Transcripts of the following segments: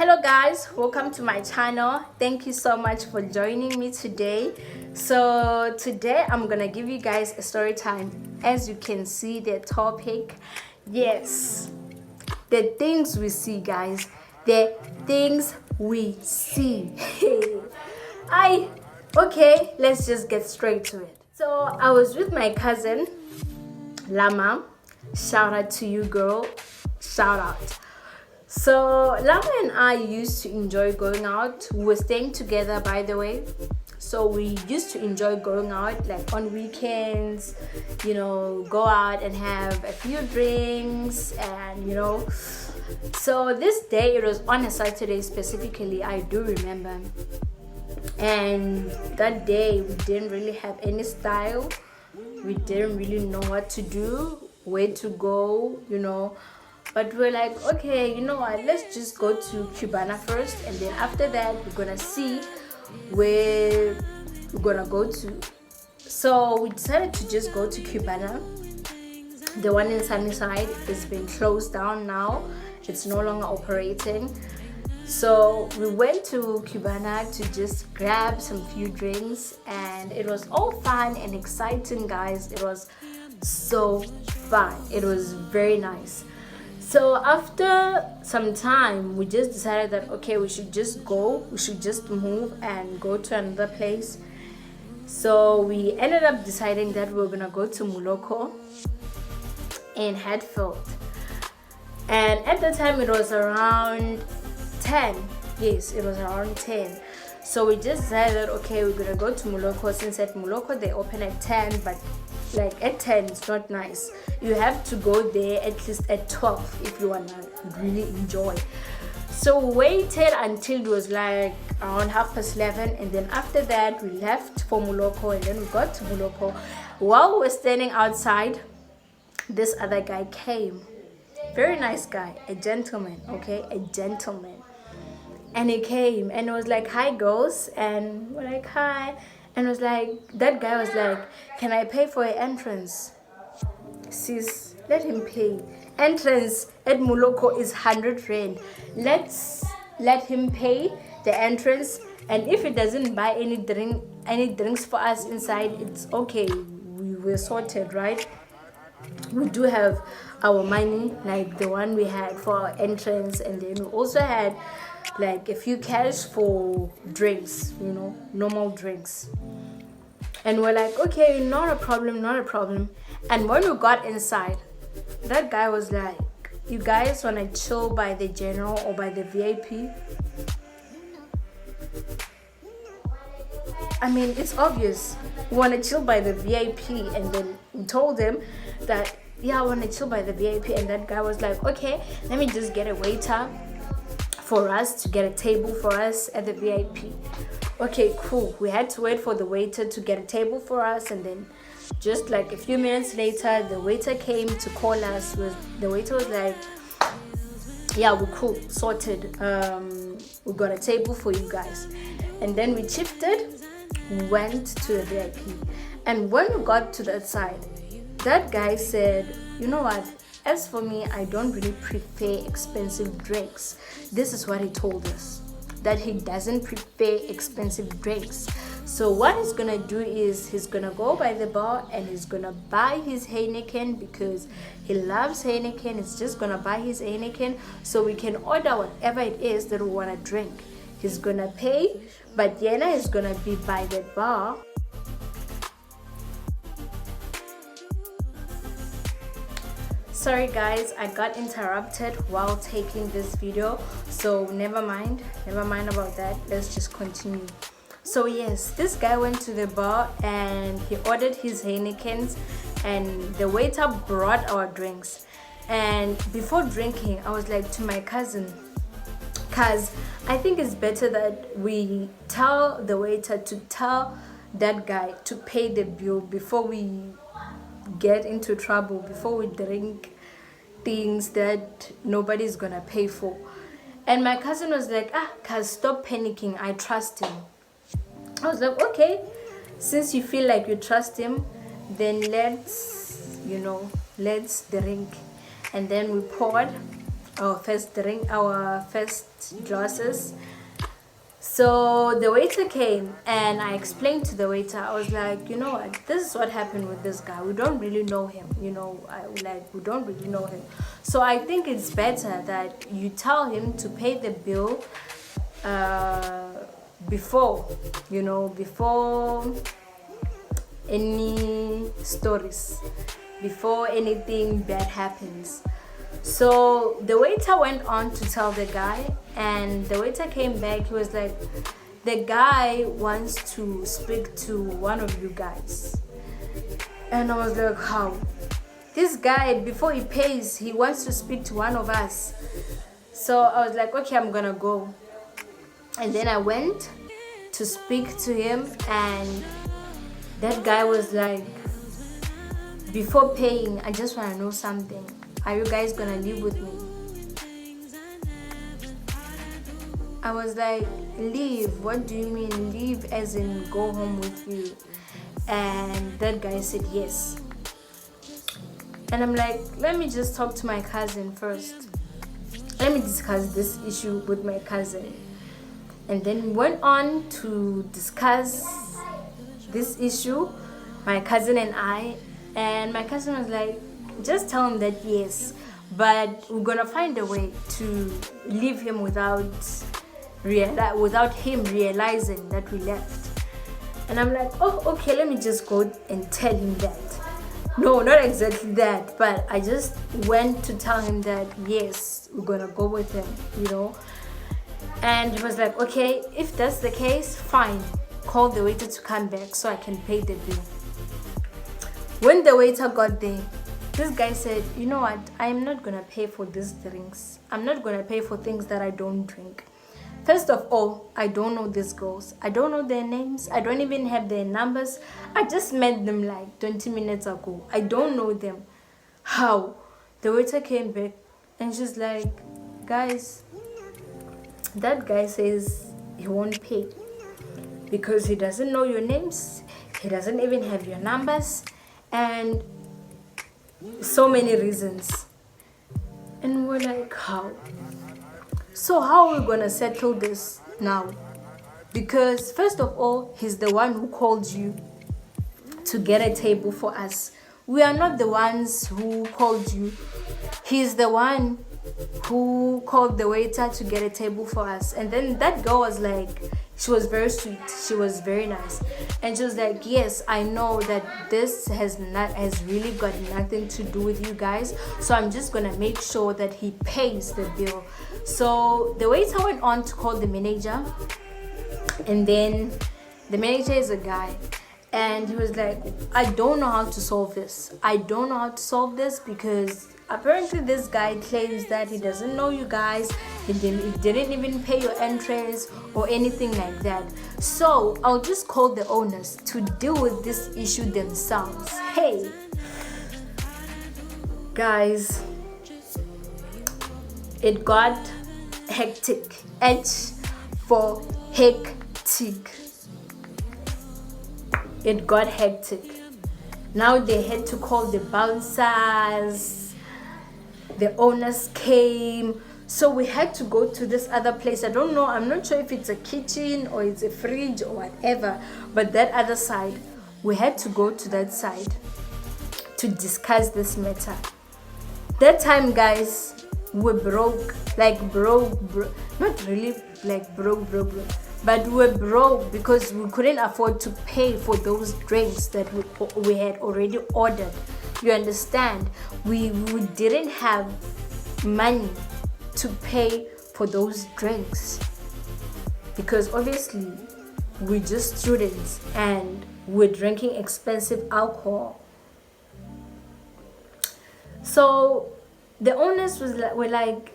Hello guys, welcome to my channel. Thank you so much for joining me today. So today I'm gonna give you guys a story time. As you can see, the topic, yes, the things we see, guys, the things we see. Okay, let's just get straight to it. So I was with my cousin Lama. Shout out to you, girl. Shout out. So Lama and I used to enjoy going out. We were staying together, by the way. So we used to enjoy going out, like on weekends, go out and have a few drinks and. So this day, it was on a Saturday specifically, I do remember. And that day, we didn't really have any style. We didn't really know what to do, where to go, But we're like, okay, you know what, let's just go to Cubana first, and then after that we're gonna see where we're gonna go to. So we decided to just go to Cubana. The one in Sunnyside has been closed down now. It's no longer operating. So we went to Cubana to just grab some few drinks, and it was all fun and exciting, guys. It was so fun. It was very nice. So after some time, we just decided that, okay, we should just move and go to another place. So we ended up deciding that we were gonna go to Moloko in Hatfield. And at the time, it was around 10. Yes, it was around 10. So we just decided, okay, we're gonna go to Moloko, since at Moloko they open at 10, but like at 10 it's not nice. You have to go there at least at 12 if you wanna really enjoy. So we waited until it was like around 11:30, and then after that we left for Moloko, and then we got to Moloko. While we were standing outside, this other guy came. Very nice guy, a gentleman, okay, a gentleman. And he came and it was like, hi girls, and we're like, hi. And it was like, that guy was like, can I pay for your entrance? Sis, let him pay. Entrance at Moloko is 100 rand. Let's let him pay the entrance, and if he doesn't buy any drinks for us inside, it's okay. We were sorted, right? We do have our money, like the one we had for our entrance, and then we also had like a few cash for drinks, normal drinks. And we're like, okay, not a problem. And when we got inside, that guy was like, you guys want to chill by the general or by the VIP? I mean, it's obvious. We want to chill by the VIP. And then we told him that, yeah, I want to chill by the VIP. And that guy was like, okay, let me just get a waiter for us to get a table for us at the VIP. Okay, cool. We had to wait for the waiter to get a table for us, and then just like a few minutes later, the waiter came to call us. The waiter was like, yeah, we're cool, sorted. We got a table for you guys. And then we chipped it, went to the VIP. And when we got to that side, that guy said, you know what? As for me, I don't really prefer expensive drinks. This is what he told us, that he doesn't prefer expensive drinks. So what he's gonna do is he's gonna go by the bar and he's gonna buy his Heineken, because he loves Heineken. He's just gonna buy his Heineken so we can order whatever it is that we wanna drink. He's gonna pay, but Yena is gonna be by the bar. Sorry guys, I got interrupted while taking this video, so never mind about that. Let's just continue. So yes, this guy went to the bar and he ordered his Heinekens, and the waiter brought our drinks. And before drinking, I was like to my cousin, cause I think it's better that we tell the waiter to tell that guy to pay the bill before we get into trouble, before we drink things that nobody's gonna pay for. And my cousin was like, cuz stop panicking, I trust him. I was like, okay, since you feel like you trust him, then let's drink. And then we poured our first drink, our first glasses. So the waiter came and I explained to the waiter, I was like, you know what, this is what happened with this guy. We don't really know him, you know, we don't really know him. So I think it's better that you tell him to pay the bill before, you know, before any stories, before anything bad happens. So the waiter went on to tell the guy, and the waiter came back. He was like, the guy wants to speak to one of you guys. And I was like, how? This guy, before he pays, he wants to speak to one of us. So I was like, okay, I'm gonna go. And then I went to speak to him, and that guy was like, before paying, I just want to know something. Are you guys gonna live with me? I was like, leave? What do you mean leave, as in go home with you? And that guy said yes. And I'm like, let me just talk to my cousin first. Let me discuss this issue with my cousin. And then we went on to discuss this issue, my cousin and I. And my cousin was like, just tell him that yes, but we're gonna find a way to leave him without him realizing that we left. And I'm like, oh, okay, let me just go and tell him that. No, not exactly that, but I just went to tell him that yes, we're gonna go with him, you know. And he was like, okay, if that's the case, fine, call the waiter to come back so I can pay the bill. When the waiter got there, this guy said, you know what, I'm not gonna pay for these drinks. I'm not gonna pay for things that I don't drink. First of all, I don't know these girls. I don't know their names. I don't even have their numbers. I just met them like 20 minutes ago. I don't know them. How? The waiter came back and she's like, guys, that guy says he won't pay because he doesn't know your names. He doesn't even have your numbers. And so many reasons. And we're like, how? So how are we gonna settle this now? Because first of all, he's the one who called you to get a table for us. We are not the ones who called you. He's the one who called the waiter to get a table for us. And then that girl was like, she was very sweet, she was very nice, and she was like, yes, I know that this has really got nothing to do with you guys, so I'm just gonna make sure that he pays the bill. So the waiter went on to call the manager, and then the manager is a guy, and he was like, I don't know how to solve this. I don't know how to solve this because apparently this guy claims that he doesn't know you guys. He didn't even pay your entrance or anything like that. So I'll just call the owners to deal with this issue themselves. Hey, guys, it got hectic. H for hectic. It got hectic. Now they had to call the bouncers. The owners came. So we had to go to this other place. I don't know. I'm not sure if it's a kitchen or it's a fridge or whatever. But that other side, we had to go to that side to discuss this matter. That time, guys, we broke. Like broke. Not really like broke. But we were broke because we couldn't afford to pay for those drinks that we had already ordered. You understand? We didn't have money to pay for those drinks because obviously we're just students and we're drinking expensive alcohol. So the owners were like,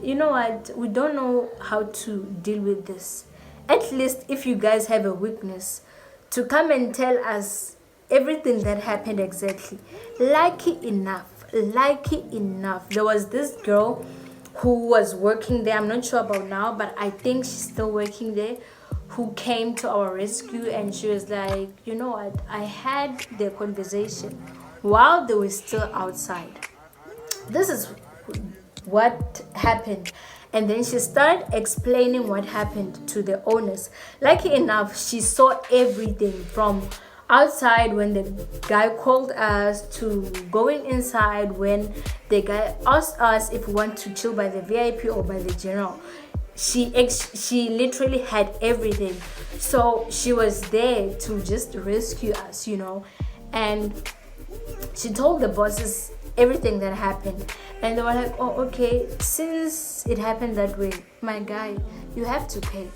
you know what, we don't know how to deal with this. At least if you guys have a weakness, to come and tell us everything that happened exactly. Lucky enough, there was this girl who was working there. I'm not sure about now, but I think she's still working there, who came to our rescue, and she was like, you know what, I had the conversation while they were still outside. This is what happened. And then she started explaining what happened to the owners. Lucky enough, she saw everything from outside when the guy called us to going inside when the guy asked us if we want to chill by the VIP or by the general. She literally had everything, so she was there to just rescue us, and she told the bosses everything that happened, and they were like, oh, okay, since it happened that way, my guy, you have to pay.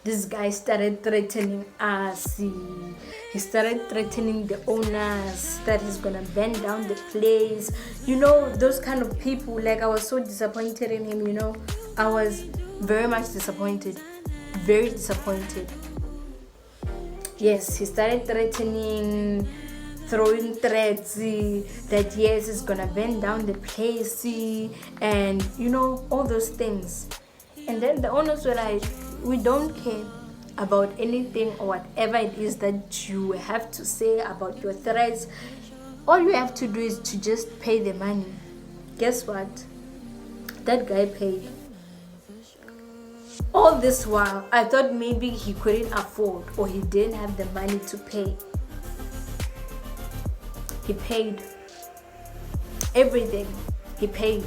This guy started threatening us. He started threatening the owners that he's gonna burn down the place. Those kind of people. Like, I was so disappointed in him. I was very much disappointed. Very disappointed. Yes, he started threatening, throwing threats that yes, he's gonna burn down the place, and all those things. And then the owners were like, we don't care about anything or whatever it is that you have to say about your threats. All you have to do is to just pay the money. Guess what? That guy paid. All this while, I thought maybe he couldn't afford or he didn't have the money to pay. He paid everything. He paid.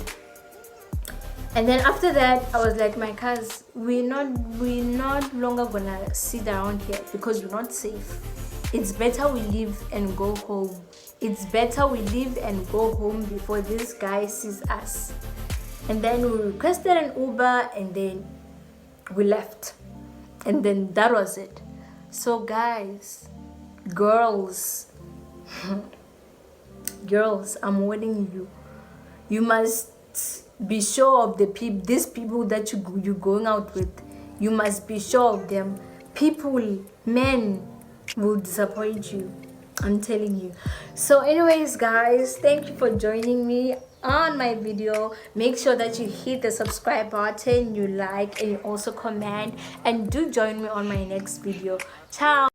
And then after that, I was like, my cuz, we're not longer gonna sit around here because we're not safe. It's better we leave and go home. It's better we leave and go home before this guy sees us. And then we requested an Uber and then we left. And then that was it. So guys, girls, I'm warning you. You must be sure of these people that you're going out with. You must be sure of them. Men will disappoint you, I'm telling you. So anyways, guys, thank you for joining me on my video. Make sure that you hit the subscribe button, you like, and you also comment, and do join me on my next video. Ciao.